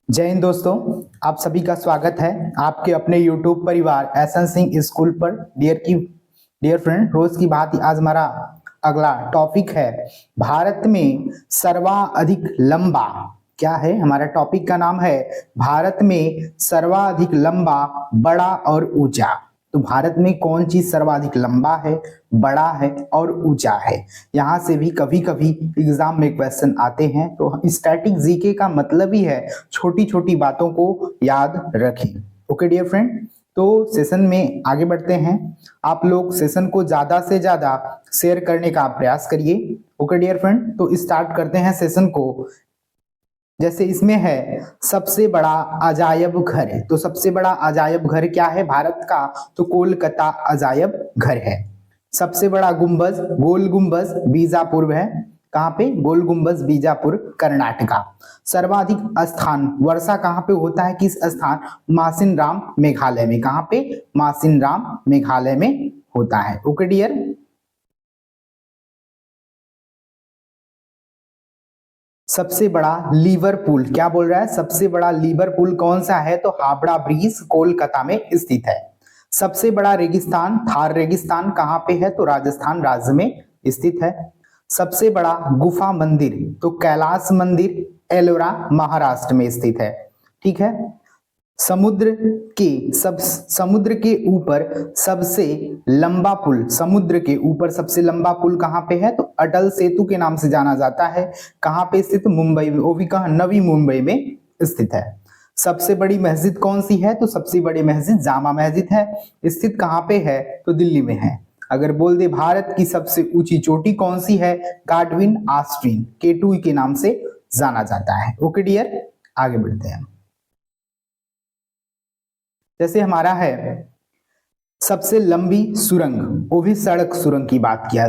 जय हिंद दोस्तों, आप सभी का स्वागत है आपके अपने YouTube परिवार एसएन सिंह स्कूल पर। डियर फ्रेंड, रोज की भांति आज हमारा अगला टॉपिक है भारत में सर्वाधिक लंबा। क्या है हमारा टॉपिक का नाम है भारत में सर्वाधिक लंबा, बड़ा और ऊंचा। तो भारत में कौन चीज सर्वाधिक लंबा है, बड़ा है और ऊंचा है। यहाँ से भी कभी कभी एग्जाम में क्वेश्चन आते हैं। तो स्टैटिक जीके का मतलब ही है छोटी छोटी बातों को याद रखें। ओके डियर फ्रेंड, तो सेशन में आगे बढ़ते हैं। आप लोग सेशन को ज्यादा से ज्यादा शेयर करने का प्रयास करिए। ओके डियर फ्रेंड, तो स्टार्ट करते हैं सेशन को। जैसे इसमें है सबसे बड़ा अजायब घर है, तो सबसे बड़ा अजायब घर क्या है भारत का, तो कोलकाता अजायब घर है। सबसे बड़ा गुंबज, गोल गुंबज बीजापुर है। कहाँ पे, गोल गुंबज बीजापुर कर्नाटका। सर्वाधिक स्थान वर्षा कहाँ पे होता है, किस स्थान, मासिनराम मेघालय में। कहाँ पे, मासिनराम मेघालय में होता है। ओके डियर, सबसे बड़ा लिवरपूल, क्या बोल रहा है, सबसे बड़ा लिवरपूल कौन सा है, तो हावड़ा ब्रिज कोलकाता में स्थित है। सबसे बड़ा रेगिस्तान थार रेगिस्तान कहाँ पे है, तो राजस्थान राज्य में स्थित है। सबसे बड़ा गुफा मंदिर, तो कैलाश मंदिर एलोरा महाराष्ट्र में स्थित है। ठीक है। समुद्र के ऊपर सबसे लंबा पुल, समुद्र के ऊपर सबसे लंबा पुल कहाँ पे है, तो अटल सेतु के नाम से जाना जाता है। कहाँ पे स्थित, मुंबई में, वो भी कहाँ, नवी मुंबई में स्थित है। सबसे बड़ी मस्जिद कौन सी है, तो सबसे बड़ी मस्जिद जामा मस्जिद है। स्थित कहाँ पे है, तो दिल्ली में है। अगर बोल दे भारत की सबसे ऊंची चोटी कौन सी है, गाडविन आस्ट्रीन K2 के नाम से जाना जाता है। ओके डियर, आगे बढ़ते हैं। जैसे हमारा है सबसे लंबी सुरंग, वो भी सड़क सुरंग की बात किया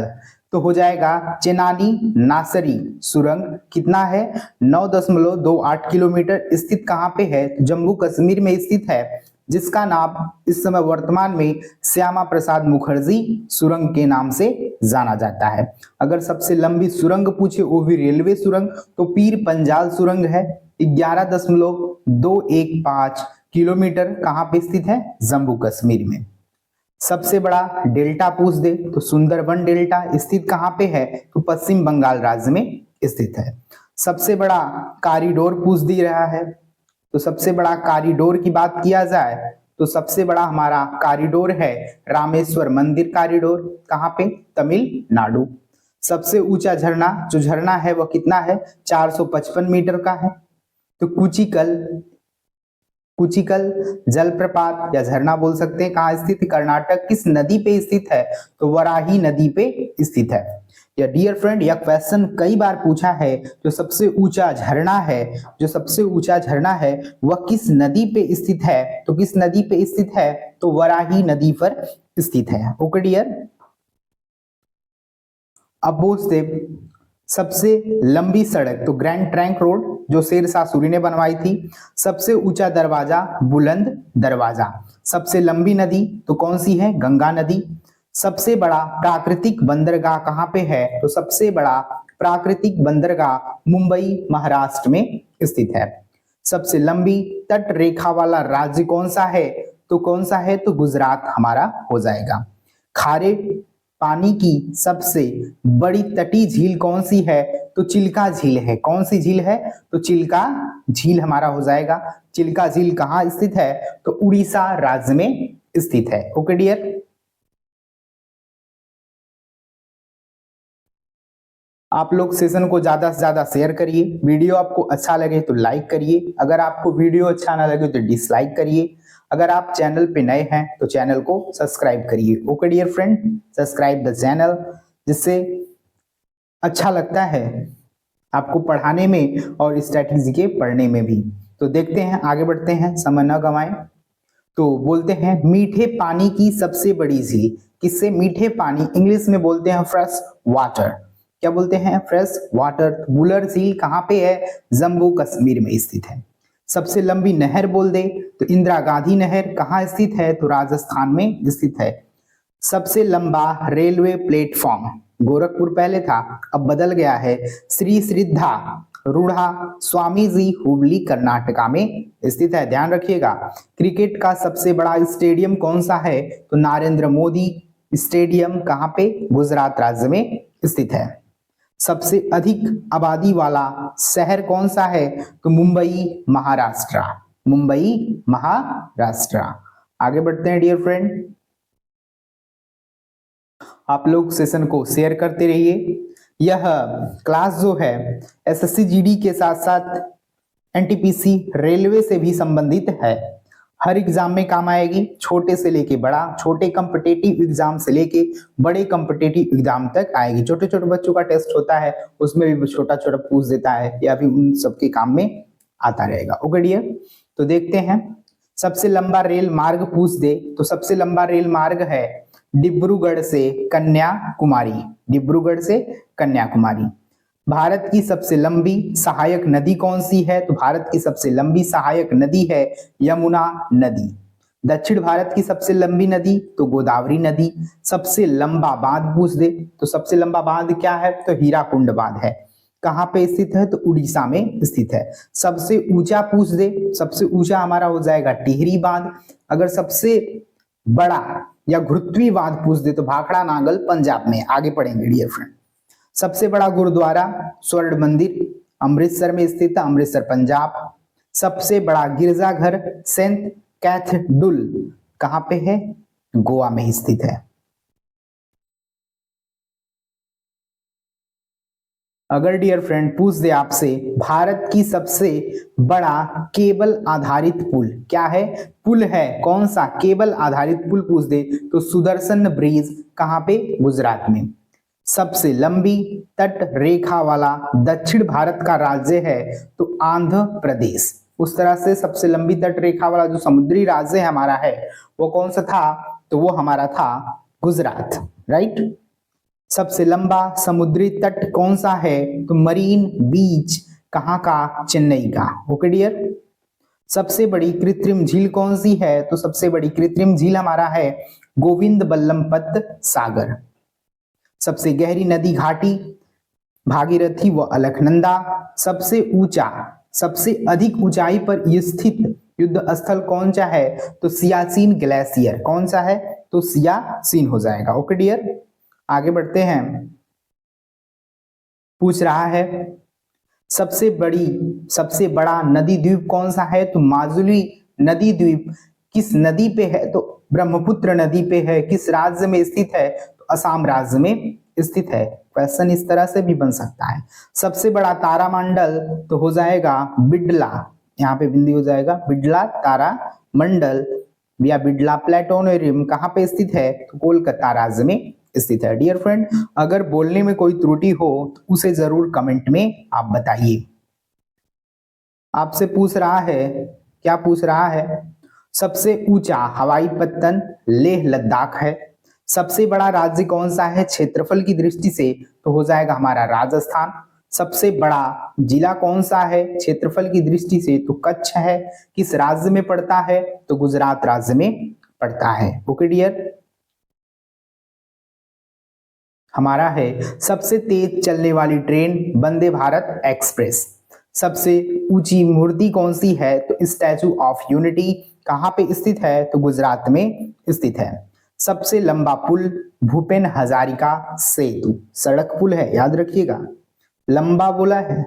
तो हो जाएगा चेनानी नासरी सुरंग। कितना है, 9.28 किलोमीटर। स्थित कहाँ पे है, जम्मू कश्मीर में स्थित है, जिसका नाम इस समय वर्तमान में श्यामा प्रसाद मुखर्जी सुरंग के नाम से जाना जाता है। अगर सबसे लंबी सुरंग पूछे वो भी रेलवे सुरंग, तो पीर पंजाल सुरंग है, 11.215 किलोमीटर। कहाँ पे स्थित है, जम्मू कश्मीर में। सबसे बड़ा डेल्टा पूछ दे तो सुंदरबन डेल्टा स्थित कहाँ पे है, तो पश्चिम बंगाल राज्य में स्थित है। सबसे बड़ा कॉरिडोर पूछ दे रहा है, तो सबसे बड़ा कॉरिडोर की बात किया जाए तो सबसे बड़ा हमारा कॉरिडोर है रामेश्वर मंदिर कॉरिडोर। कहाँ पे, तमिलनाडु। सबसे ऊंचा झरना, जो झरना है वह कितना है, 455 मीटर का है। तो कुचिकल जलप्रपात या झरना बोल सकते हैं, कहाँ स्थित, कर्नाटक। किस नदी पे स्थित है, तो वराही नदी पे स्थित है। या डियर फ्रेंड, यह क्वेश्चन कई बार पूछा है, जो सबसे ऊंचा झरना है, जो सबसे ऊंचा झरना है वह किस नदी पे स्थित है, तो किस नदी पे स्थित है, तो वराही नदी पर स्थित है। ओके डियर, अब पूछते सबसे लंबी सड़क, तो ग्रैंड ट्रंक रोड जो शेरशाह सूरी ने बनवाई थी। सबसे ऊंचा दरवाजा, बुलंद दरवाजा। सबसे लंबी नदी तो कौन सी है, गंगा नदी। सबसे बड़ा प्राकृतिक बंदरगाह कहाँ पे है, तो सबसे बड़ा प्राकृतिक बंदरगाह मुंबई महाराष्ट्र में स्थित है। सबसे लंबी तट रेखा वाला राज्य कौन सा है, तो कौन सा है, तो गुजरात हमारा हो जाएगा। खारे पानी की सबसे बड़ी तटीय झील कौन सी है, तो चिल्का झील है। कौन सी झील है, तो चिल्का झील हमारा हो जाएगा। चिल्का झील कहाँ स्थित है, तो उड़ीसा राज्य में स्थित है। ओके डियर, आप लोग सेशन को ज्यादा से ज्यादा शेयर करिए। वीडियो आपको अच्छा लगे तो लाइक करिए, अगर आपको वीडियो अच्छा ना लगे तो डिसलाइक करिए। अगर आप चैनल पे नए हैं तो चैनल को सब्सक्राइब करिए। Okay dear friend, subscribe the channel, जिससे अच्छा लगता है आपको पढ़ाने में और स्ट्रैटेजी के पढ़ने में भी। तो देखते हैं, आगे बढ़ते हैं, समय न गंवाएं। तो बोलते हैं मीठे पानी की सबसे बड़ी झील, किससे, मीठे पानी, इंग्लिश में बोलते हैं फ्रेश वाटर। क्या बोलते हैं, फ्रेश वाटर। बुलर झील कहाँ पे है, जम्मू कश्मीर में स्थित है। सबसे लंबी नहर बोल दे तो इंदिरा गांधी नहर कहाँ स्थित है, तो राजस्थान में स्थित है। सबसे लंबा रेलवे प्लेटफॉर्म, गोरखपुर पहले था, अब बदल गया है। श्री श्रद्धा रूढ़ा स्वामी जी हुबली कर्नाटका में स्थित है, ध्यान रखिएगा। क्रिकेट का सबसे बड़ा स्टेडियम कौन सा है? तो नरेंद्र मोदी स्टेडियम कहां पे? गुजरात राज्य में स्थित है। सबसे अधिक आबादी वाला शहर कौन सा है? तो मुंबई महाराष्ट्र, मुंबई महाराष्ट्र। आगे बढ़ते हैं डियर फ्रेंड, आप लोग सेशन को शेयर करते रहिए। यह क्लास जो है एसएससी जीडी के साथ साथ एनटीपीसी रेलवे से भी संबंधित है। हर एग्जाम में काम आएगी, छोटे से लेके बड़ा, छोटे कॉम्पिटिटिव एग्जाम से लेके बड़े कॉम्पिटिटिव एग्जाम तक आएगी। छोटे छोटे बच्चों का टेस्ट होता है, उसमें भी छोटा छोटा पूछ देता है, या भी उन सबके काम में आता रहेगा। ओके डियर, तो देखते हैं। सबसे लंबा रेल मार्ग पूछ दे तो सबसे लंबा रेल मार्ग है डिब्रूगढ़ से कन्याकुमारी, डिब्रूगढ़ से कन्याकुमारी। भारत की सबसे लंबी सहायक नदी कौन सी है? तो भारत की सबसे लंबी सहायक नदी है यमुना नदी। दक्षिण भारत की सबसे लंबी नदी तो गोदावरी नदी। सबसे लंबा बांध पूछ दे तो सबसे लंबा बांध क्या है? तो हीराकुंड बांध है। कहां पे स्थित है? तो उड़ीसा में स्थित है। सबसे ऊंचा पूछ दे, सबसे ऊंचा हमारा हो जाएगा टिहरी बांध। अगर सबसे बड़ा या घृतवी बांध पूछ दे तो भाखड़ा नांगल पंजाब में। आगे पढ़ेंगे डियर फ्रेंड। सबसे बड़ा गुरुद्वारा स्वर्ण मंदिर अमृतसर में स्थित है, अमृतसर पंजाब। सबसे बड़ा गिरजाघर सेंट कैथेड्रल कहां पे है? गोवा में स्थित है। अगर डियर फ्रेंड पूछ दे आपसे भारत की सबसे बड़ा केबल आधारित पुल क्या है? पुल है कौन सा? केबल आधारित पुल पूछ दे तो सुदर्शन ब्रिज कहां पे? गुजरात में। सबसे लंबी तट रेखा वाला दक्षिण भारत का राज्य है तो आंध्र प्रदेश। उस तरह से सबसे लंबी तट रेखा वाला जो समुद्री राज्य हमारा है वो कौन सा था? तो वो हमारा था गुजरात, राइट। सबसे लंबा समुद्री तट कौन सा है? तो मरीन बीच कहां का? चेन्नई का। Okay dear. सबसे बड़ी कृत्रिम झील कौन सी है? तो सबसे बड़ी कृत्रिम झील हमारा है गोविंद बल्लभ पंत सागर। सबसे गहरी नदी घाटी भागीरथी व अलकनंदा। सबसे ऊंचा, सबसे अधिक ऊंचाई पर स्थित युद्ध स्थल कौन सा है? तो सियाचिन ग्लेशियर। कौन सा है? तो सियाचिन हो जाएगा। ओके डियर, आगे बढ़ते हैं। पूछ रहा है सबसे बड़ा नदी द्वीप कौन सा है? तो माजुली नदी द्वीप किस नदी पे है? तो ब्रह्मपुत्र नदी पे है। किस राज्य में स्थित है? तो असम राज्य में स्थित है। क्वेश्चन इस तरह से भी बन सकता है। सबसे बड़ा तारामंडल तो हो जाएगा बिड़ला, यहाँ पे बिंदी हो जाएगा बिड़ला तारा मंडल या बिड़ला प्लेनेटोरियम कहां पे स्थित है? तो कोलकाता राज्य में स्थित है। डियर फ्रेंड, अगर बोलने में कोई त्रुटि हो तो उसे जरूर कमेंट में आप बताइए। आपसे पूछ रहा है, क्या पूछ रहा है? सबसे ऊंचा हवाई पत्तन लेह लद्दाख है। सबसे बड़ा राज्य कौन सा है क्षेत्रफल की दृष्टि से? तो हो जाएगा हमारा राजस्थान। सबसे बड़ा जिला कौन सा है क्षेत्रफल की दृष्टि से? तो कच्छ है। किस राज्य में पड़ता है? तो गुजरात राज्य में पड़ता है। ओके डियर, हमारा है सबसे तेज चलने वाली ट्रेन वंदे भारत एक्सप्रेस। सबसे ऊंची मूर्ति कौन सी है? तो स्टैचू ऑफ यूनिटी कहां पे स्थित है? तो गुजरात में स्थित है। सबसे लंबा पुल भूपेन हजारिका सेतु, सड़क पुल है, याद रखिएगा, लंबा बोला है।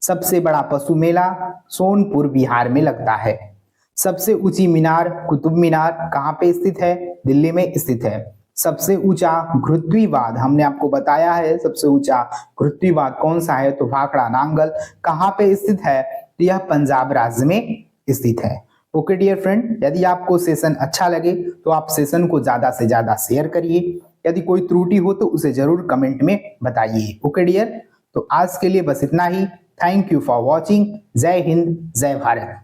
सबसे बड़ा पशु मेला सोनपुर बिहार में लगता है। सबसे ऊंची मीनार कुतुब मीनार कहां पे स्थित है? दिल्ली में स्थित है। सबसे ऊंचा घृतवीवाद हमने आपको बताया है, सबसे ऊंचा घृतवीवाद कौन सा है? तो भाखड़ा नांगल कहां पे स्थित है? तो यह पंजाब राज्य में स्थित है। ओके डियर फ्रेंड, यदि आपको सेशन अच्छा लगे तो आप सेशन को ज्यादा से ज्यादा शेयर करिए। यदि कोई त्रुटि हो तो उसे जरूर कमेंट में बताइए। ओके डियर, तो आज के लिए बस इतना ही। Thank you for watching. जय हिंद, जय भारत।